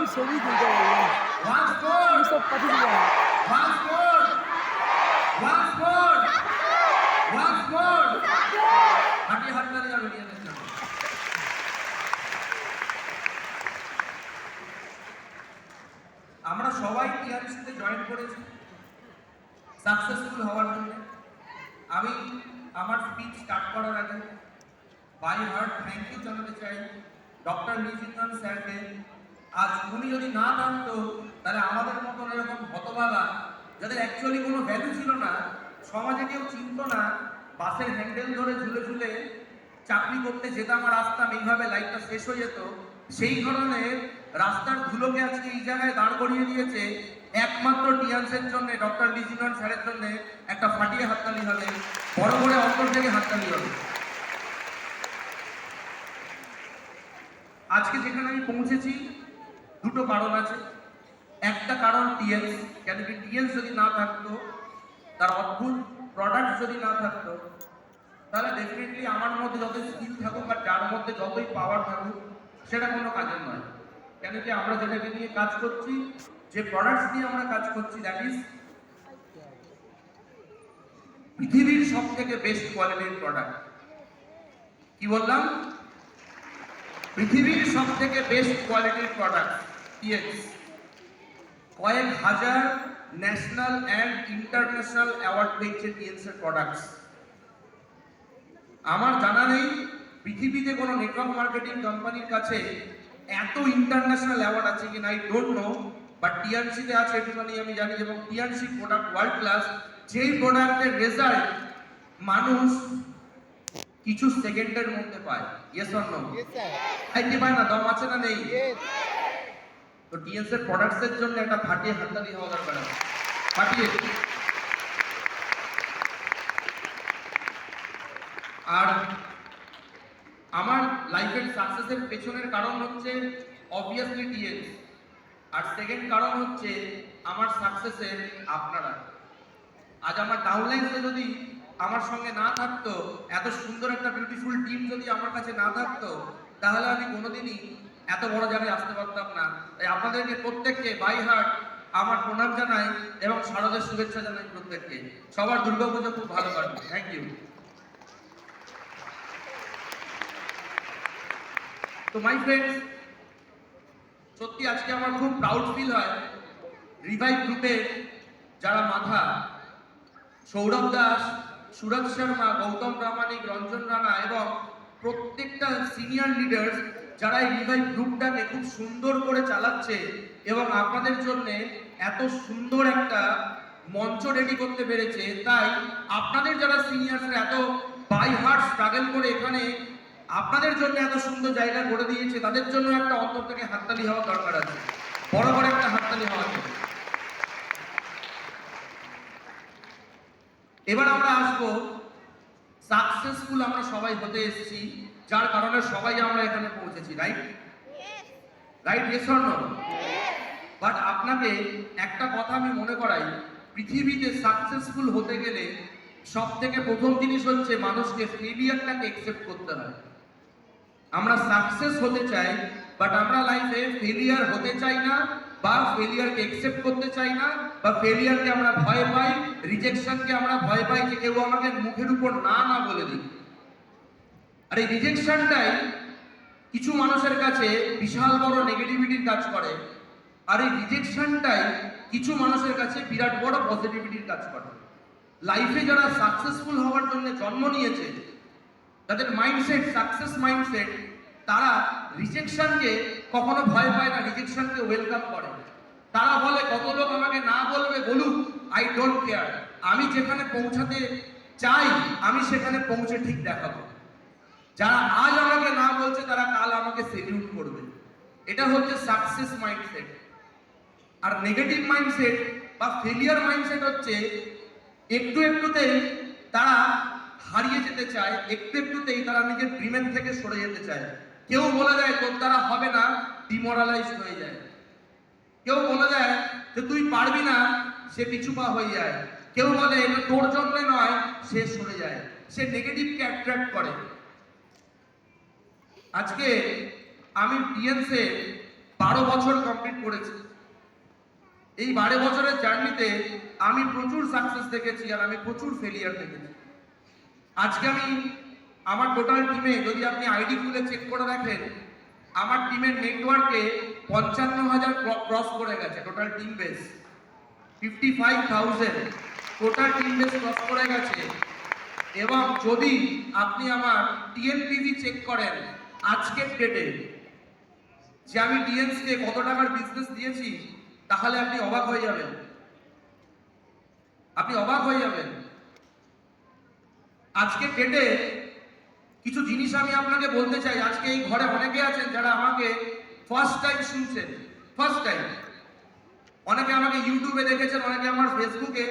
ছবি তুলতে পারলাম once more সব পাঠিয়ে দিলাম once more once more once more হাঁটি হাততালি আর বেরিয়ে যাচ্ছে আমরা সবাই টিআরসিতে জয়েন করেছি সাকসেসফুল হওয়ার জন্য আমি আমার স্পিচ স্টার্ট করার আগে বাই হার্ট থ্যাংক ইউ জানাতে চাই ডক্টর লিজিনন স্যারকে আজ উনি যদি না জানতো তাহলে আমাদের মতন এরকম হতভাগা যাদের অ্যাকচুয়ালি কোনো ভ্যালু ছিল না সমাজে কেউ চিনত না বাসের হ্যান্ডেল ধরে ঝুলে ঝুলে চাকরি করতে যেতাম আর আসতাম এইভাবে লাইফটা শেষ হয়ে যেত সেই ধরনের রাস্তার ধুলোকে আজকে এই জায়গায় দাঁড় করিয়ে দিয়েছে একমাত্র টিয়ান্সের জন্য ডক্টর লিজিনন স্যারের জন্য একটা ফাটিয়ে হাততালি হবে বড় বড় অন্তর থেকে হাততালি হবে আজকে যেখানে আমি পৌঁছেছি দুটো কারণ আছে একটা কারণ টিএলস কেন কি টিএলস যদি না থাকতো তার অদ্ভুত প্রোডাক্ট যদি না থাকতো তাহলে ডেফিনেটলি আমার মধ্যে যত স্কিল থাকুক বা যার মধ্যে যতই পাওয়ার থাকুক সেটা কোনো কাজের নয় কেন কি আমরা যেটাকে নিয়ে কাজ করছি যে প্রোডাক্টস দিয়ে আমরা কাজ করছি দ্যাট ইজ পৃথিবীর সব থেকে বেস্ট কোয়ালিটির প্রোডাক্ট কি বললাম পৃথিবীর সব থেকে বেস্ট কোয়ালিটির প্রোডাক্ট টিএক্স কয়েক হাজার ন্যাশনাল অ্যান্ড ইন্টারন্যাশনাল অ্যাওয়ার্ড পেয়েছে টিএক্স এর প্রোডাক্টস আমার জানা নেই পৃথিবীতে কোনো নেটওয়ার্ক মার্কেটিং কোম্পানির কাছে এত ইন্টারন্যাশনাল অ্যাওয়ার্ড আছে কিনা আই ডোন্ট নো বাট টিএনসিতে আছে এটুকুনি আমি জানি এবং টিএনসি প্রোডাক্ট ওয়ার্ল্ড ক্লাস যেই প্রোডাক্টের রেজাল্ট মানুষ কিছু সেকেন্ডের মধ্যে পায় ইয়েস অর নো খাইতে পায় না দম আছে না নেই তো টিএনসি এর প্রোডাক্টস এর জন্য একটা ফাটিয়ে হাততালি হওয়া দরকার ফাটিয়ে আর আমার লাইফের সাকসেসের পেছনের কারণ হচ্ছে অবভিয়াসলি টিএলস আর সেকেন্ড কারণ হচ্ছে আমার সাকসেসের আপনারা আজ আমার ডাউনলাইন্সে যদি আমার সঙ্গে না থাকতো এত সুন্দর একটা বিউটিফুল টিম যদি আমার কাছে না থাকতো তাহলে আমি কোনোদিনই এত বড় জায়গায় আসতে পারতাম না তাই আপনাদেরকে প্রত্যেককে বাই হার্ট আমার প্রণাম জানাই এবং শারদের শুভেচ্ছা জানাই প্রত্যেককে সবার দুর্গাপুজো খুব ভালো কাটবে থ্যাংক ইউ তো মাই ফ্রেন্ডস সত্যি আজকে আমার খুব প্রাউড ফিল হয় রিভাইভ গ্রুপের যারা মাথা সৌরভ দাস সুরজ শর্মা গৌতম প্রামাণিক রঞ্জন রানা এবং প্রত্যেকটা সিনিয়র লিডার্স যারা এই রিভাইভ গ্রুপটাকে খুব সুন্দর করে চালাচ্ছে এবং আপনাদের জন্য এত সুন্দর একটা মঞ্চ রেডি করতে পেরেছে তাই আপনাদের যারা সিনিয়রসরা এত বাই হার্ট স্ট্রাগল করে এখানে আপনাদের জন্য এত সুন্দর জায়গা করে দিয়েছে তাদের জন্য একটা অন্তর থেকে হাততালি হওয়া দরকার আছে বড় বড় একটা হাততালি হওয়া আছে এবার আমরা আসবো সাকসেসফুল আমরা সবাই হতে এসেছি যার কারণে সবাই আমরা এখানে পৌঁছেছি right right yes or no but আপনাকে একটা কথা আমি মনে করাই পৃথিবীতে সাকসেসফুল হতে গেলে সব থেকে প্রথম জিনিস হচ্ছে মানুষকে ফেলিয়ারটাকে একসেপ্ট করতে হয় আমরা সাকসেস হতে চাই বাট আমরা লাইফে ফেলিয়ার হতে চাই না বা ফেলিয়ারকে একসেপ্ট করতে চাই না বা ফেলিয়ারকে আমরা ভয় পাই রিজেকশনকে আমরা ভয় পাই যে কেউ আমাকে মুখের উপর না না বলে দিই আর এই রিজেকশনটাই কিছু মানুষের কাছে বিশাল বড় নেগেটিভিটির কাজ করে আর এই রিজেকশনটাই কিছু মানুষের কাছে বিরাট বড় পজিটিভিটির কাজ করে লাইফে যারা সাকসেসফুল হওয়ার জন্য জন্ম নিয়েছে তাদের মাইন্ডসেট সাকসেস মাইন্ডসেট তারা রিজেকশনকে কখনো ভয় পায় না রিজেকশনকে ওয়েলকাম করে তারা বলে কত লোক আমাকে না বলবে বলুক আই ডোন্ট কেয়ার আমি যেখানে পৌঁছাতে চাই আমি সেখানে পৌঁছে ঠিক দেখাবো যারা আজ আমাকে না বলছে তারা কাল আমাকে সেলিউট করবে এটা হচ্ছে সাকসেস মাইন্ডসেট আর নেগেটিভ মাইন্ডসেট বা ফেলিয়ার মাইন্ডসেট হচ্ছে একটু একটুতেই তারা হারিয়ে যেতে চায় একটু একটুতেই তারা নিজের ড্রিমের থেকে সরে যেতে চায় কেউ বলে দেয় তোর দ্বারা হবে না ডিমোরালাইজড হয়ে যায় কেউ বলে দেয় যে তুই পারবি না সে পিছুপা হয়ে যায় কেউ বলে এটা তোর জন্য নয় সে সরে যায় সে নেগেটিভকে অ্যাট্রাক্ট করে আজকে আমি টিএনসে 12 বছর কমপ্লিট করেছি। এই 12 বছরের জার্নিতে আমি প্রচুর সাকসেস দেখেছি আর আমি প্রচুর ফেলিয়ার দেখেছি। আজকে আমি আমার টোটাল টিমে যদি আপনি আইডি খুলে চেক করে দেখেন, আমার টিমের নেটওয়ার্কে 55,000 ক্রস করে গেছে। Total team base 55,000 total team base cross করে গেছে। এবং যদি আপনি আমার টিএনপিভি চেক করেন আজকের ডেটে, যে আমি ডিএনসিকে কত টাকার বিজনেস দিয়েছি, তাহলে আপনি অবাক হয়ে যাবেন। আপনি অবাক হয়ে যাবেন। আজকে ডেটে কিছু জিনিস আমি আপনাকে বলতে চাই। আজকে এই ঘরে অনেকে আছেন যারা আমাকে ফার্স্ট টাইম শুনছেন, ফার্স্ট টাইম। অনেকে আমাকে ইউটিউবে দেখেছেন, অনেকে আমার ফেসবুকে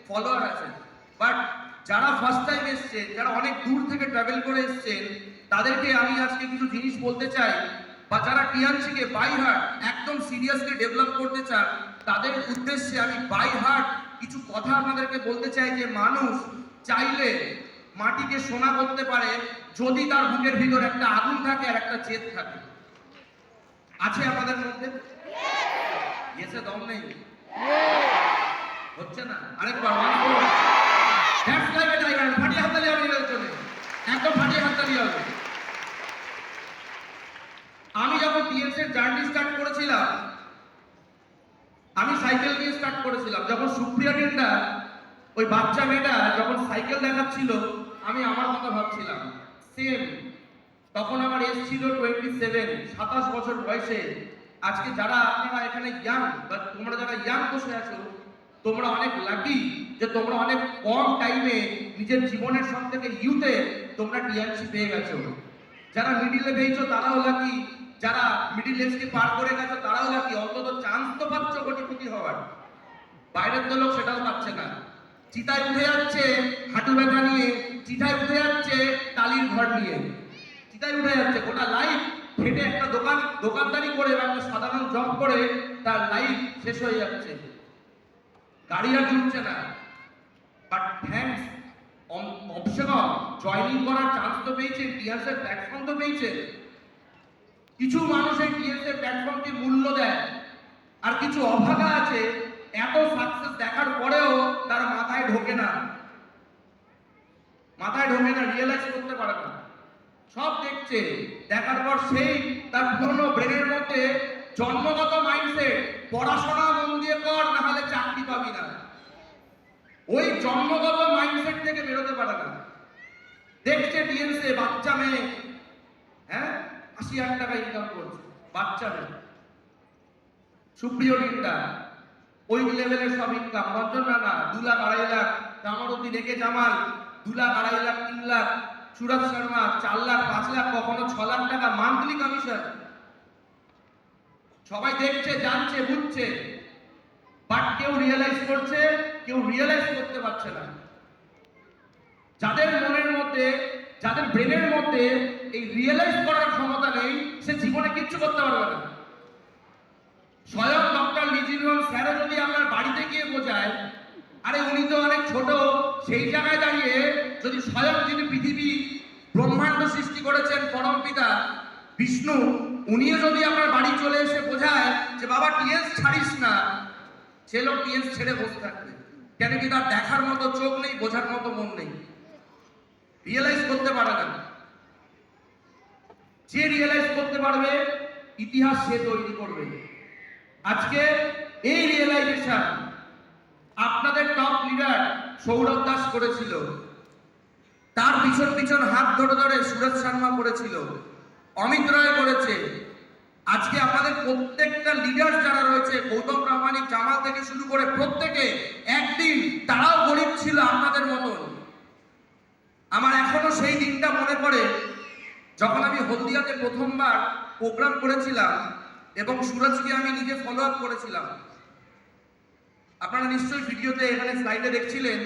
ফলোয়ার আছেন। বাট যারা ফার্স্ট টাইম এসছে, যারা অনেক দূর থেকে ট্রাভেল করে এসছেন, তাদেরকে আমি আজকে কিছু জিনিস বলতে চাই। বা যারা টিএনসিকে বাই হার্ট একদম সিরিয়াসলি ডেভেলপ করতে চান, তাদের উদ্দেশ্যে আমি বাই হার্ট কিছু কথা আপনাদেরকে বলতে চাই। যে মানুষ চাইলে মাটিকে সোনা করতে পারে যদি তার বুকের ভিতর একটা আগুন থাকে আর একটা জেদ থাকে। আছে আপনাদের মধ্যে? এসে দম নেই, হচ্ছে না। আরেকবার ফাটিয়ে হাততালি হবে এর জন্য, একদম ফাটিয়ে হাততালি হবে। আমি যখন টিএনসি এর জার্নি স্টার্ট করেছিলাম, আমি সাইকেল নিয়ে স্টার্ট করেছিলাম। যখন সুপ্রিয়া টিনটা, ওই বাচ্চা মেয়েটা যখন সাইকেল দেখাচ্ছিল, আমি আমার কথা ভাবছিলাম সেম। তখন আমার এজ ছিল 27, 27 বছর বয়সে। আজকে যারা আপনারা এখানে ইয়াং, বা তোমরা যারা ইয়াং বসে আছো, তোমরা অনেক লাকি যে তোমরা অনেক কম টাইমে নিজের জীবনের সব থেকে ইউতে তোমরা টিএনসি পেয়ে গেছো। যারা মিডিলে পেয়েছো তারাও লাকি, যারা মিডিল এজকে পার করে গেছো তারাও লাকি। অন্তত চান্স তো পাচ্ছ কোটিপতি হওয়ার। বাইরের তো লোক সেটাও পাচ্ছে না। চিতায় উঠে যাচ্ছে হাঁটু ব্যথা নিয়ে, চিতায় উঠে যাচ্ছে টালির ঘর নিয়ে, চিতায় উঠে যাচ্ছে গোটা লাইফ খেটে একটা দোকানদারি করে বা একটা সাধারণ জব করে তার লাইফ শেষ হয়ে যাচ্ছে। গাড়ি আর জুটছে না। বাট থ্যাঙ্কস কমসে কম জয়েনিং করার চান্স তো পেয়েছে, টিএনসি এর প্ল্যাটফর্ম তো পেয়েছে। কিছু মানুষ এই টিএনসি এর প্ল্যাটফর্মকে মূল্য দেয়, আর কিছু অভাগা আছে এত সাকসেস দেখার পরেও তার মাথায় ঢোকে না, রিয়েলাইজ করতে পারে না। সব দেখছে, দেখার পর সেই তার পুরনো ব্রেনের মধ্যে জন্মগত মাইন্ডসেট, পড়াশোনা মন দিয়ে কর, না হলে চাকরি পাবি না। ওই জন্মগত মাইন্ডসেট থেকে বেরোতে পারে না। দেখছে টিএনসি বাচ্চা মেয়ে, হ্যাঁ 80,000 টাকা ইনকাম করছে, বাচ্চা মেয়ে। সুপ্রিয় টিনটা ওই লেভেলের সব ইনকাম। রঞ্জন রানা 2 লাখ 2.5 লাখ, কামরুদ্দিন একে জামাল 2 লাখ 2.5 লাখ 3 লাখ, সুরজ শর্মা 4 লাখ 5 লাখ, কখনো 6 লাখ টাকা মান্থলি কমিশন। সবাই দেখছে, জানছে, বুঝছে, বাট কেউ রিয়েলাইজ করছে, কেউ রিয়েলাইজ করতে পারছে না। যাদের মনের মধ্যে, যাদের ব্রেনের মধ্যে এই রিয়েলাইজ করার ক্ষমতা নেই, সে জীবনে কিচ্ছু করতে পারবে না। স্বয়ং ডক্টর লিজিনন স্যারও যদি আপনার বাড়িতে গিয়ে বোঝায়, আরে উনি তো অনেক ছোট, সেই জায়গায় দাঁড়িয়ে যদি স্বয়ং যিনি পৃথিবী ব্রহ্মাণ্ড সৃষ্টি করেছেন পরম পিতা বিষ্ণু, উনিও যদি আপনার বাড়ি চলে এসে বোঝায় যে বাবা টিএনস ছাড়িস না, সে লোক টিএনস ছেড়ে বসে থাকবে। কেন কি তার দেখার মতো চোখ নেই, বোঝার মতো মন নেই, রিয়েলাইজ করতে পারে না। যে রিয়েলাইজ করতে পারবে, ইতিহাস সে তৈরি করবে। আজকে এই রিয়েলাইজেশন আপনাদের টপ লিডার সৌরভ দাস করেছিল, তার পিছন পিছন হাত ধরে ধরে সুরজ শর্মা করেছিল, অমিত রায় করেছে। আজকে আপনাদের প্রত্যেকটা লিডার যারা রয়েছে, গৌতম প্রামাণিক, জামাল থেকে শুরু করে প্রত্যেকে একদিন তারাও গরিব ছিল আপনাদের মতন। আমার এখনো সেই দিনটা মনে পড়ে যখন আমি হলদিয়াতে প্রথমবার প্রোগ্রাম করেছিলাম এবং সুরজকে আমি নিজে ফলো আপ করেছিলাম। আপনারা নিশ্চয়ই ভিডিওতে এখানে স্লাইডে দেখছিলেন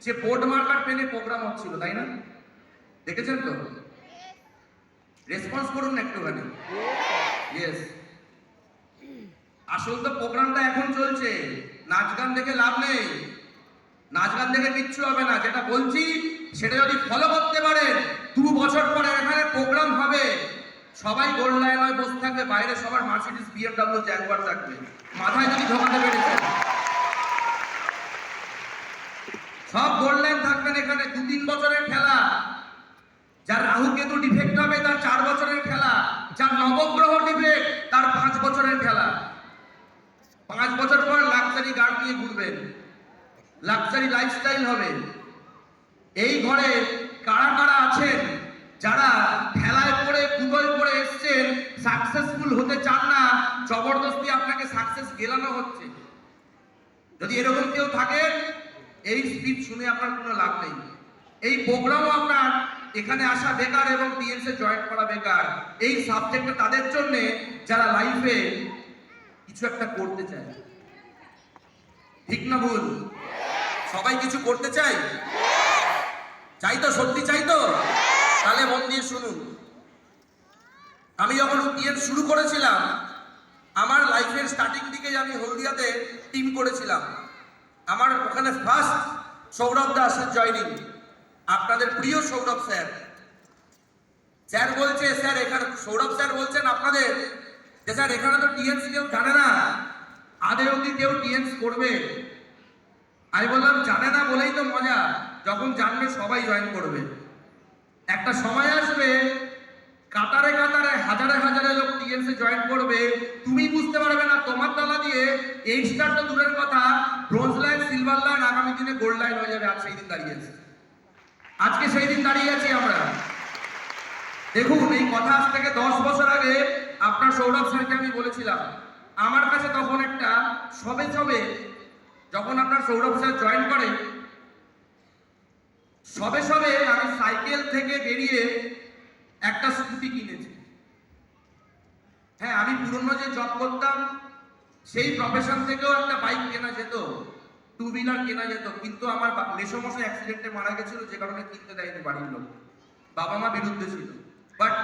যে বোর্ড মার্কার পেনে প্রোগ্রাম হচ্ছিল, তাই না? দেখেছেন তো? রেসপন্স করুন একটুখানি। ইয়েস। আসল তো প্রোগ্রামটা এখন চলছে, নাচ গান দেখে লাভ নেই, নাচ গান দেখে কিচ্ছু হবে না। যেটা বলছি সেটা যদি ফলো করতে পারেন, 2 বছর পরে এখানে প্রোগ্রাম হবে, সবাই গোল্ড লাইন হয়ে বসে থাকবে, বাইরে সবার মার্সিডিজ বিএমডব্লিউ জ্যাগুয়ার থাকবে, মাথায় যদি ঢোকাতে পেরেছে। সব গোল্ড লাইন থাকবেন এখানে। 2-3 বছরের খেলা। যার রাহু কেতু ডিফেক্ট হবে তার 4 বছরের খেলা, যার নবগ্রহ ডিফেক্ট তার 5 বছরের খেলা। 5 বছর পর লাক্সারি গাড়ি নিয়ে ঘুরবেন, লাক্সারি লাইফস্টাইল হবে। এই ঘরে কারা কারা আছেন যারা খেলায় পড়ে কুদয় পড়ে এসছেন, সাকসেসফুল হতে চান না, জবরদস্তি আপনাকে সাকসেস গেলানো হচ্ছে? যদি এরকম কেউ থাকেন, এই স্পিচ শুনে আপনার কোনো লাভ নেই। এই প্রোগ্রামও আপনার এখানে আসা বেকার এবং টিএনসি জয়েন করা বেকার। এই সাবজেক্টটা তাদের জন্য যারা লাইফে কিছু একটা করতে চায়। ঠিক না ভুল? সবাই কিছু করতে চাই? চাই তো? সত্যি চাই তো? তাহলে মন দিয়ে শুনুন। আমি যখন টিএন শুরু করেছিলাম, আমার লাইফের স্টার্টিং দিকে আমি হলদিয়াতে টিম করেছিলাম। আমার ওখানে ফার্স্ট সৌরভ দাসের জয়নিং, আপনাদের প্রিয় সৌরভ স্যার। স্যার বলছে, স্যার এখানে সৌরভ স্যার বলছেন আপনাদের যে স্যার এখানে তো টিএনস কেউ জানে না, আদে অব্দি কেউ টিএনস করবে? আমি বললাম জানে না বলেই তো মজা, যখন জানবে সবাই জয়েন করবে। একটা সময় আসবে কাতারে কাতারে হাজারে হাজারে লোক টিএনসি জয়েন করবে, তুমি বুঝতে পারবে না তোমার তলা দিয়ে 8 স্টার তো দূরের কথা, ব্রোঞ্জ লাইন, সিলভার লাইন, আগামী দিনে গোল্ড লাইন হয়ে যাবে। আজ সেই দিন দাঁড়িয়ে আছে, আজকে সেই দিন দাঁড়িয়ে আছি আমরা। দেখুন, এই কথা আজ থেকে 10 বছর আগে আপনার সৌরভ স্যারকে আমি বলেছিলাম। আমার কাছে তখন একটা সবে সবে, যখন আপনার সৌরভ স্যার জয়েন করে, সবে সবে আমি সাইকেল থেকে বেরিয়ে একটা স্কুটি কিনেছি। হ্যাঁ, আমি পুরনো যে জব করতাম সেই প্রফেশন থেকেও একটা বাইক কেনা যেত, 2 হুইলার কেনা যেত, কিন্তু আমার মেসোমশাই অ্যাক্সিডেন্টে মারা গেছিল, যে কারণে কিনতে দেয়নি বাড়ির লোক, বাবা মা বিরুদ্ধে ছিল। বাট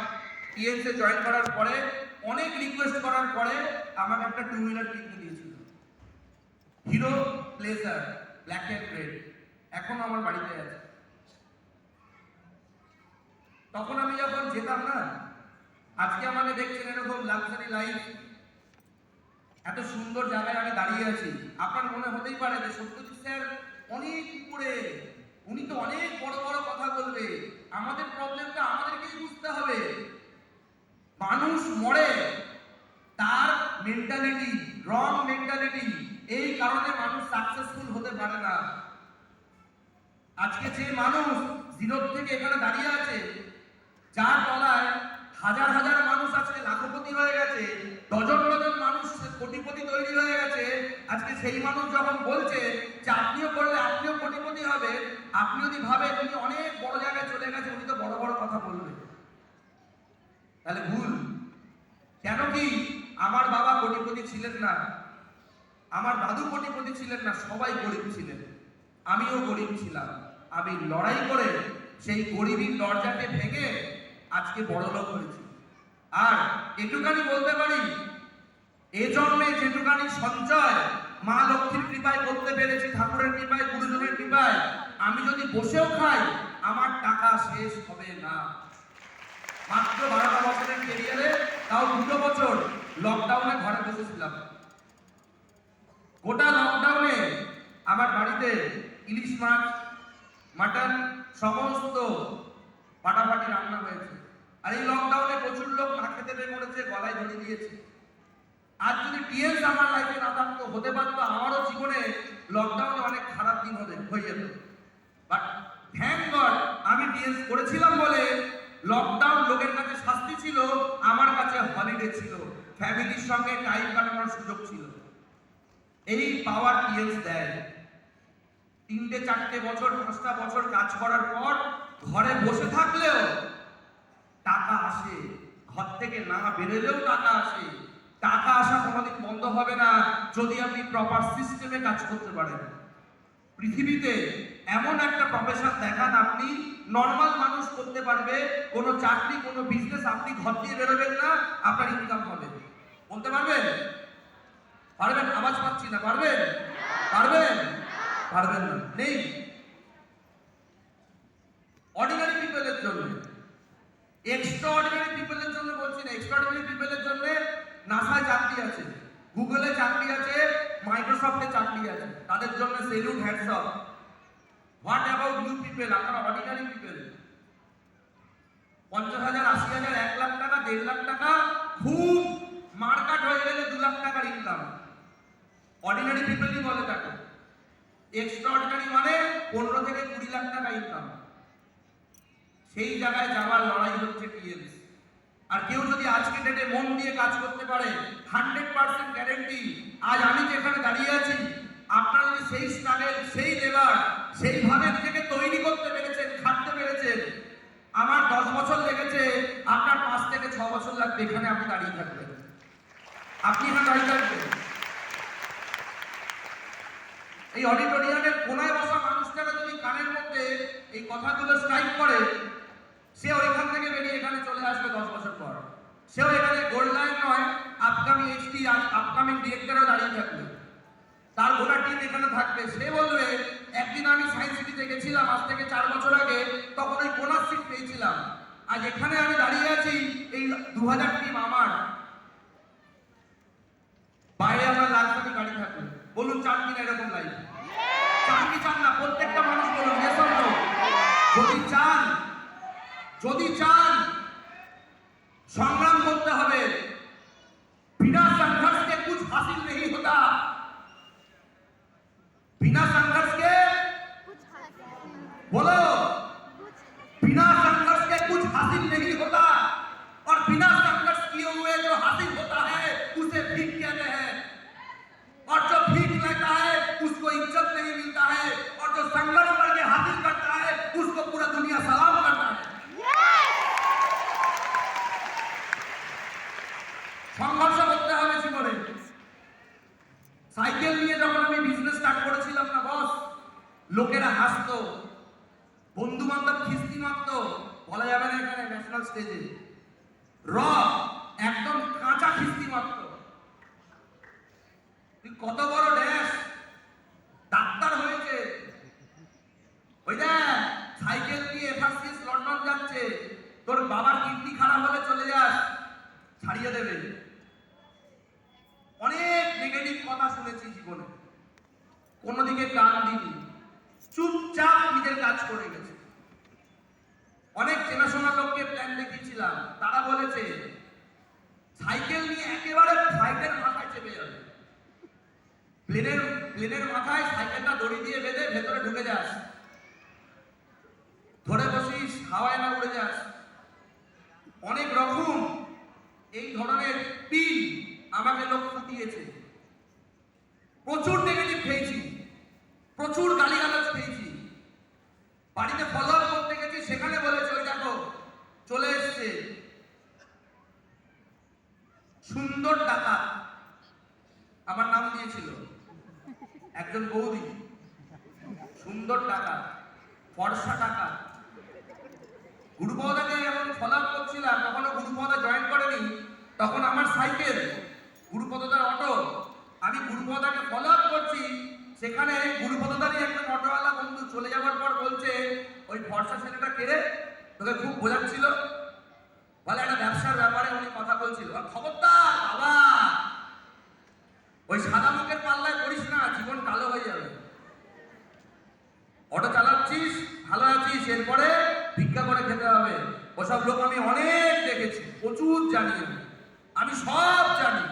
টিএনসি জয়েন করার পরে, অনেক রিকোয়েস্ট করার পরে আমাকে একটা 2 হুইলার কিনতে দিয়েছিল, Hero pleasure, black and red, এখনো আমার বাড়িতে আছে। তখন আমি যখন যেতাম না, আজকে আমাকে দেখছেন এরকম লাক্সারি লাইফ, এত সুন্দর জায়গায় আমি দাঁড়িয়ে আছি। আপনার মনে হতেই পারে যে সত্যজিৎ স্যার অনেক উপরে, উনি তো অনেক বড় বড় কথা বলবে, আমাদের প্রবলেমটা আমাদেরকেই বুঝতে হবে। মানুষ মরে, তার মেন্টালিটি রং মেন্টালিটি, এই কারণে মানুষ সাকসেসফুল হতে পারে না। আজকে যে মানুষ জিরো থেকে এখানে দাঁড়িয়ে আছে, যার তলায় হাজার হাজার মানুষ আজকে লাখপতি হয়ে গেছে, ডজন ডজন মানুষ কোটিপতি তৈরি হয়ে গেছে, আজকে সেই মানুষ যখন বলছে যে আপনিও করলে আপনিও কোটিপতি হবে, আপনি যদি ভাবেন উনি অনেক বড় জায়গায় চলে গেছে, উনি তো বড় বড় কথা বলবে, তাহলে ভুল। কেন কি? আমার বাবা কোটিপতি ছিলেন না, আমার দাদু কোটিপতি ছিলেন না, সবাই গরিব ছিলেন, আমিও গরিব ছিলাম। আমি লড়াই করে সেই গরিবীর দরজাকে ভেঙে আজকে বড় লোক হয়েছি। আর এটুখানি বলতে পারি, এ জন্মে যেটুখানি সঞ্চয় মা লক্ষ্মীর কৃপায় করতে পেরেছি, ঠাকুরের কৃপায়, গুরুজনের কৃপায়, আমি যদি বসেও খাই আমার টাকা শেষ হবে না। মাত্র 12টা বছরের ক্যারিয়ারে, তাও 2 বছর লকডাউনে ঘরে বসেছিলাম। গোটা লকডাউনে আমার বাড়িতে ইলিশ মাছ, মাটন, সমস্ত ফাটাফাটি রান্না হয়েছে। আর এই লকডাউনে প্রচুর লোক না খেতে পেয়ে মরেছে, গলায় দড়ি দিয়েছে। আজ যদি টিএনস আমার লাইফে না থাকতো, হতে পারতো আমারও জীবনে লকডাউনে অনেক খারাপ দিন হয়ে যেত। বাট থ্যাংক গড, আমি টিএনস করেছিলাম বলে লকডাউন লোকের কাছে শাস্তি ছিল, আমার কাছে হলিডে ছিল, ফ্যামিলির সঙ্গে টাইম কাটানোর সুযোগ ছিল। এই পাওয়ার টিএনস দেয়। 3-4 বছর, 5টা বছর কাজ করার পর ঘরে বসে থাকলেও টাকা আসে, ঘর থেকে না বেরোলেও টাকা আসে। টাকা আসা কোনোদিন বন্ধ হবে না যদি আপনি প্রপার সিস্টেমে কাজ করতে পারেন। পৃথিবীতে এমন একটা প্রফেশন দেখান আপনি, নর্মাল মানুষ করতে পারবে, কোনো চাকরি, কোনো বিজনেস আপনি ঘর দিয়ে বেরোবেন না, আপনার ইনকাম হবে। বলতে পারবেন? পারবেন? আওয়াজ পাচ্ছি না। পারবেন? পারবেন? পারবেন না, নেই। অর্ডিনারি পিপলের জন্য, এক্সট্রা অর্ডিনারি পিপলের জন্য বলছি না, নাসায় চাকরি আছে, গুগলে চাকরি আছে, মাইক্রোসফটে চাকরি আছে, তাদের জন্য salute, hats off. What about you people? আপনারা অর্ডিনারি পিপল। 50,000, 80,000, 1 লাখ টাকা, 1.5 লাখ টাকা, খুব মার্কেট হয়ে গেলে 2 লাখ টাকার ইনকাম। অর্ডিনারি পিপলই বলে তাকে। এক্সট্রা অর্ডিনারি মানে 15 থেকে 20 লাখ টাকা ইনকাম। সেই জায়গায় যাওয়ার লড়াই হচ্ছে টিএলসি। আর কেউ যদি আজকে ডেটে মন দিয়ে কাজ করতে পারে, 100% গ্যারেন্টি আজ আমি যেখানে দাঁড়িয়ে আছি, আপনারা যদি সেই স্ট্রাগল, সেই লেবার, সেইভাবে নিজেকে তৈরি করতে পেরেছেন, খাটতে পেরেছেন, আমার 10 বছর লেগেছে, আপনার 5 থেকে 6 বছর লাগবে এখানে আপনি দাঁড়িয়ে থাকবেন। আপনি এখানে দাঁড়িয়ে থাকবেন। এই অডিটোরিয়ামের কোনায় বসা মানুষটাকে যদি কানের মধ্যে এই কথাগুলো স্ট্রাইক করে, সে ওইখান থেকে বেরিয়ে এখানে চলে আসবে 10 বছর পর। সেও এখানে গোল্ড লাইন নয়, আপকামিং এইচডি, আপকামিং ডিরেক্টরও দাঁড়িয়ে থাকবে। তার গোটা টিম এখানে থাকবে। সে বলবে, একদিন আমি সায়েন্স সিটিতে গেছিলাম আজ থেকে 4 বছর আগে, তখন ওই বোনাস সিট পেয়েছিলাম। আজ এখানে আমি দাঁড়িয়ে আছি, এই 2000 টিম আমার। বাইরে আমার লালসানি গাড়ি থাকবে। বলুন চান কিনা এরকম লাইফ? চান কি চান না? প্রত্যেকটা মানুষ বলুন yes or no? যদি চান সংগ্রাম করতে হবে। बिना संघर्ष के कुछ हासिल नहीं होता। बिना संघर्ष के बोलो, बिना संघर्ष के कुछ हासिल नहीं होता। और बिना संघर्ष किए हुए जो हासिल होता है उसे भीख कहते हैं। और जो भीख लेता है उसको इज्जत नहीं मिलता है। और जो संघर्ष करके हासिल करता है उसको पूरा दुनिया सलाम करता है। সংঘর্ষ করতে হবে জীবনে। সাইকেল নিয়ে যখন আমি বিজনেস স্টার্ট করেছিলাম না বস, লোকেরা হাসতো, বন্ধু বান্ধব খিস্তি মারতো, বলা যাবে না এখানে ন্যাশনাল স্টেজে, একদম কাঁচা খিস্তি মারতো। তুই কত বড় ড্যাশ, ডাক্তার হয়েছে, ওই দেখ সাইকেল নিয়ে এফআরসিএস লন্ডন যাচ্ছে, তোর বাবার কিডনি খারাপ হলে চলে যাস, ছাড়িয়ে দেবে। অনেক নেগেটিভ কথা শুনেছি জীবনে, কোনো দিকে কান দিইনি, চুপচাপ নিজের কাজ করে গেছে। অনেক চেনাশোনা লোককে প্ল্যান দেখিয়েছিলাম, তারা বলেছে সাইকেল নিয়ে একেবারে ফ্লাইটের মাথায় চেপে যাবে। প্লেনের মাথায় সাইকেলটা দড়ি দিয়ে বেঁধে ভেতরে ঢুকে যাস, ধরে বসিস, হাওয়ায় না উড়ে যাস। অনেক রকম এই ধরনের পিল আমাকে লোক ফুটিয়েছে। প্রচুর নেগেটিভ খেয়েছি, প্রচুর গালিগালাজ খেয়েছি। বাড়িতে ফলো আপ করতে গেছি, সেখানে বলেছে ওই দেখো চলে এসছে সুন্দর ডাকাত, আমার নাম দিয়েছিল একজন বৌদি, সুন্দর ডাকাত, ফর্সা ডাকাত। গুরুপদাকে যখন ফলো আপ করছিলাম, তখনও গুরুপদা জয়েন করেনি, তখন আমার সাইকেল, গুরুপদার অটো। আমি গুরুপদাকে ফলো আপ করছি, সেখানে গুরুপদারই একজন অটোওয়ালা বন্ধু চলে যাওয়ার পর বলছে, ওই ফর্সা ছেলেটা কেড়ে তোকে খুব বোঝাচ্ছিল, বলে একটা ব্যবসার ব্যাপারে উনি কথা বলছিল। খবরদার বাবা, ওই সাদা মুখের পাল্লায় পড়িস না, জীবন কালো হয়ে যাবে। অটো চালাচ্ছিস, ভালো আছিস, এরপরে ভিক্ষা করে খেতে হবে। ওসব লোক আমি অনেক দেখেছি, প্রচুর জানি, আমি সব জানি।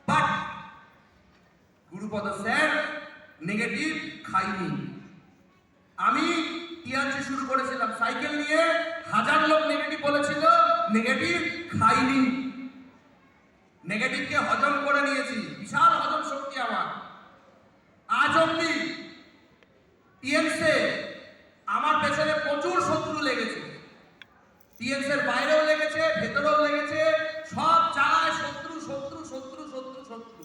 বাট গুরুপদ স্যার নেগেটিভ খাইনি। আমি টিআরসি শুরু করেছিলাম সাইকেল নিয়ে, 1000 লোক নেগেটিভ বলেছিল, নেগেটিভ খাইনি। নেগেটিভকে হজম করে নিয়েছি, বিশাল হজম শক্তি আমার। আজ অব্দি টিএনসি আমার পেছনে প্রচুর শত্রু লেগেছে, টিএনসির বাইরেও লেগেছে, ভেতরেও লেগেছে, সব জায়গায় শত্রু শত্রু শত্রু শত্রু শত্রু।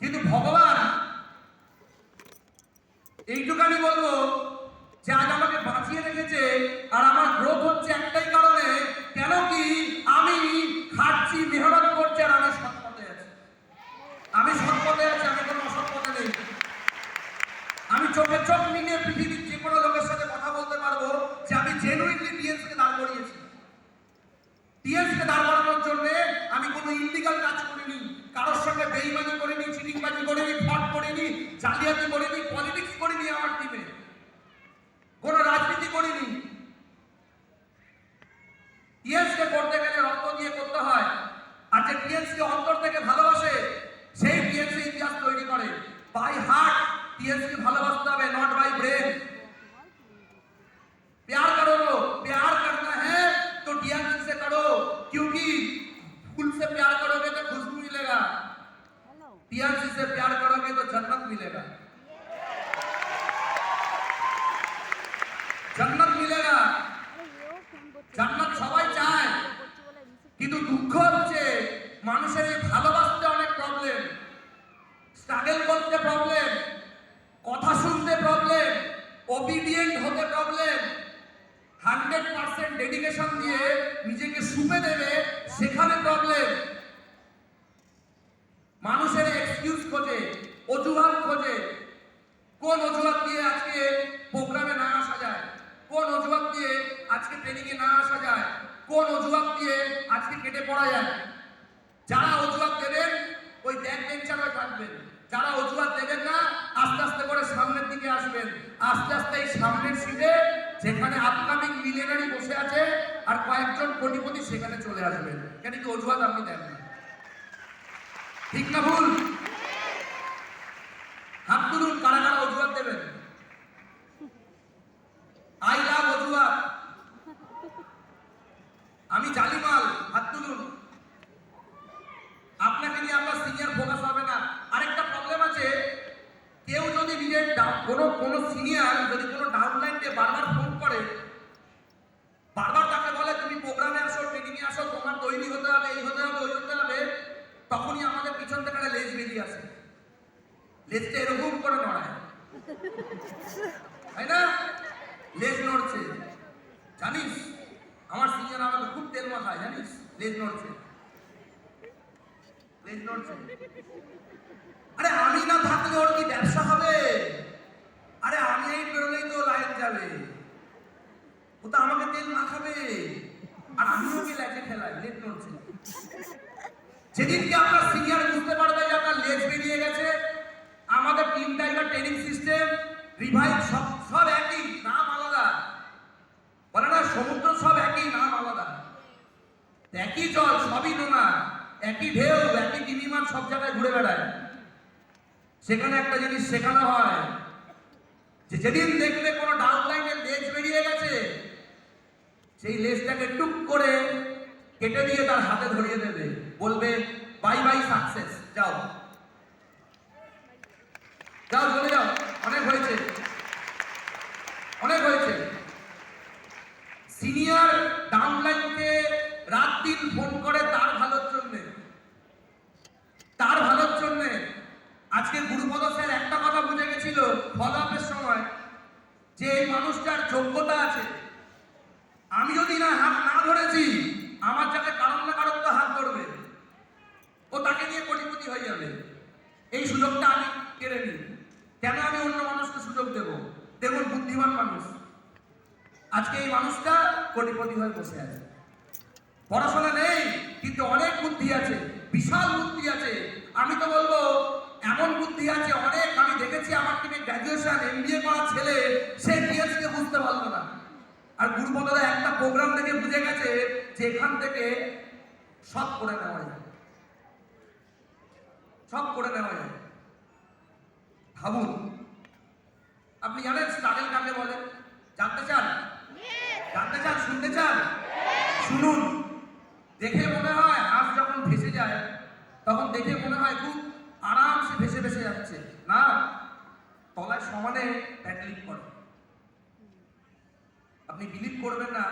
কিন্তু ভগবান এইটুকানি বলবো যে আজ আমাকে বাঁচিয়ে রেখেছে। আর আমার গ্রোথ হচ্ছে একটাই কারণে, কেন কি আমি খাচ্ছি, মেহনত করছি, আর আমি সৎ পথে আছি। আমি সৎ পথে আছি, আমি কোনো অসৎ পথে নেই। আমি চোখে চোখ মিলিয়ে পৃথিবীর যে কোনো লোকের সাথে কথা বলতে পারবো যে আমি জেনুইনলি টিএনসিকে দাঁড় করিয়েছি। টিএনসিকে দাঁড় করানোর জন্য আমি কোনো কে অন্তর থেকে ভালোবাসে সেই টিএমসি ইতিহাস তৈরি করে। বাই হার্ট টিএমসি কে ভালোবাসতে হবে, নট বাই ব্রেন। प्यार करो, प्यार करना है तो टीएमसी से करो, क्योंकि फूल से प्यार करोगे तो खुशबू मिलेगा, टीएमसी से प्यार करोगे तो जन्नत मिलेगा, जन्नत मिलेगा। জান্নাত সবাই চায়, কিন্তু দুঃখ হচ্ছে মানুষের এই ভালোবাসতে অনেক প্রবলেম, স্ট্রাগল করতে প্রবলেম, কথা শুনতে প্রবলেম, ওবিডিয়েন্ট হতে প্রবলেম, 100% ডেডিকেশন দিয়ে নিজেকে সুপে দেবে সেখানে প্রবলেম। মানুষের এক্সকিউজ খোঁজে, অজুহাত খোঁজে। কোন অজুহাত দিয়ে আজকে প্রোগ্রামে না আসা যায়, কোন অজুহাত দিয়ে আজকে ট্রেনিং এ না আসা যায়, কোন অজুহাত দিয়ে আজকে কেটে পড়া যায়। যারা অজুহাত দেবেন ওই ব্যাক বেঞ্চার হয়ে থাকবেন, যারা অজুহাত দেবেন না আস্তে আস্তে করে সামনের দিকে আসবেন। আস্তে আস্তে এই সামনের সিটে যেখানে আপকামিং মিলিয়নারি বসে আছে আর কয়েকজন কোটিপতি সেখানে চলে আসবেন। কেন কি অজুহাত আপনি দেন না? ঠিক না ভুল? হাত তুলুন কারা কারা অজুহাত দেবেন। আই লাভ অজুহাত, আমি জালিমাল, হাত তুলুন। আপনাকে নিয়ে আপনার সিনিয়র ফোকাস হবে না। আরেকটা প্রবলেম আছে, কেউ যদি নিজের কোনো সিনিয়র যদি কোনো ডাউনলাইনকে বারবার ফোন করে, বারবার তাকে বলে তুমি প্রোগ্রামে আসো, ট্রেনিং এ আসো, তোমার তৈরি হতে হবে, এই হতে হবে, ওই হতে হবে, তখনই আমাদের পিছন থেকে একটা লেজ বেরিয়ে আসে। লেজটা এরকম করে নড়ায়, তাই না? লেজ নড়ছে, জানিস আমার সিনিয়র আমাকে খুব তেল মাখায়, জানিস লেজ নড়ছে, লেজ নড়ছে। আরে আমি না থাকলে ওর কি ব্যবসা হবে? আরে আমি এই বেরোলেই তো লাইন যাবে, ও তো আমাকে তেল মাখাবে, আর আমি ওকে লেজে খেলাই, লেজ নড়ছে। যেদিনকে আপনার সিনিয়র বুঝতে পারবে যে আপনার লেজ বেরিয়ে গেছে, আমাদের team tiger training system revive সব একই, নাম আলাদা। বলে না সমুদ্র সব একই, নাম আলাদা। একই জল, সবই নোনা, একই ঢেউ, একই তিমি মাছ সব জায়গায় ঘুরে বেড়ায়। সেখানে একটা জিনিস শেখানো হয় যে যেদিন দেখবে কোনো ডাউনলাইনের লেজ বেরিয়ে গেছে, সেই লেজটাকে টুক করে কেটে দিয়ে তার হাতে ধরিয়ে দেবে, বলবে বাই বাই সাকসেস, যাও যাও, চলে যাও, অনেক হয়েছে, অনেক হয়েছে। সিনিয়র ডাউনলাইনকে রাত দিন ফোন করে তার ভালোর জন্য, তার ভালোর জন্য। আজকে গুরুপদ স্যার একটা কথা বুঝে গেছিল ফলো আপের সময়, যে এই মানুষটার যোগ্যতা আছে, আমি যদি না হাত না ধরেছি আমার যাতে কারণ না কারণ তো হাত ধরবে, ও তাকে নিয়ে কোটিপতি হয়ে যাবে। এই সুযোগটা আমি কেড়ে নিই, কেন আমি অন্য মানুষকে সুযোগ দেব? দেখুন বুদ্ধিমান মানুষ, আজকে এই মানুষটা কোটিপতি হয়ে বসে আছে। পড়াশোনা নেই কিন্তু অনেক বুদ্ধি আছে, বিশাল বুদ্ধি আছে। আমি তো বলবো এমন বুদ্ধি আছে অনেক। আমি দেখেছি আমার টিমে গ্র্যাজুয়েশন এমবিএ করা ছেলে, সে টিএসসি কে বুঝতে পারলো না। আর গুরুপদরা একটা প্রোগ্রাম থেকে বুঝে গেছে যে এখান থেকে সব করে নেওয়া যায়, সব করে নেওয়া যায়। ভাবুন, আপনি জানেন স্ট্রাগল কাকে বলে? জানতে চান? জানতে চান? শুনতে চান? শুনুন। দেখে মনে হয় হাঁস যখন ভেসে যায় তখন দেখে মনে হয় খুব আরামসে ভেসে ভেসে যাচ্ছে, না, তলায় সমানে প্যাডলিং করে। আপনি বিলিভ করবেন না,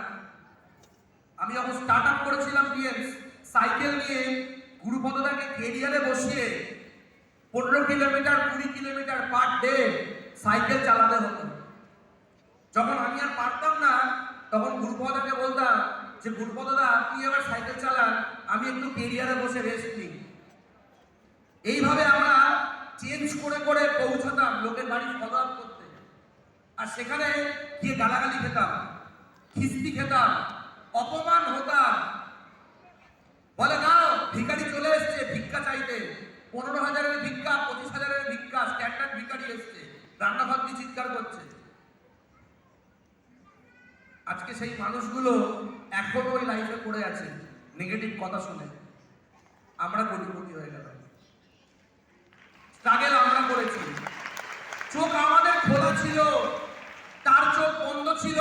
আমি যখন স্টার্ট আপ করেছিলাম টিএমস, সাইকেল নিয়ে গুরুপদদাকে কেরিয়ারে বসিয়ে 15 kilometre 20 kilometre per day cycle চালাতে হতো। যখন আমি আর পারতাম না তখন গুরুপদদাকে বলতাম যে গুরুপদদা আপনি এবার সাইকেল চালান, আমি একটু কেরিয়ারে বসে রেস্ট নিই। এইভাবে আমরা চেঞ্জ করে করে পৌঁছাতাম লোকের বাড়ি ফলো আপ করতে, আর সেখানে গিয়ে গালাগালি খেতাম, খিস্তি খেতাম, অপমান হতাম। বলে না ভিখারি চলে এসছে ভিক্ষা চাইতে, 15,000-এর ভিক্ষা, 25,000-এর ভিক্ষা, স্ট্যান্ডার্ড ভিখারি এসছে, রান্নাঘর দিয়ে চিৎকার করছে। আজকে সেই মানুষগুলো এখনো ওই লাইফে পড়ে আছে নেগেটিভ কথা শুনে। আমরা কোটিপতি হয়ে গেলাম। স্ট্রাগল আমরা করেছি, চোখ আমাদের খোলা ছিল, তার চোখ বন্ধ ছিল।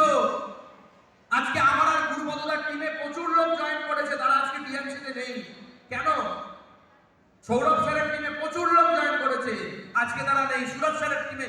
আজকে আমার আর গুরুপদদার টিমে প্রচুর লোক জয়েন করেছে, তারা আজকে ডিএমসিতে নেই। কেন? সৌরভ স্যারের টিমে প্রচুর লোক জয়েন করেছে, আজকে তারা নেই। সুরজ স্যারের টিমে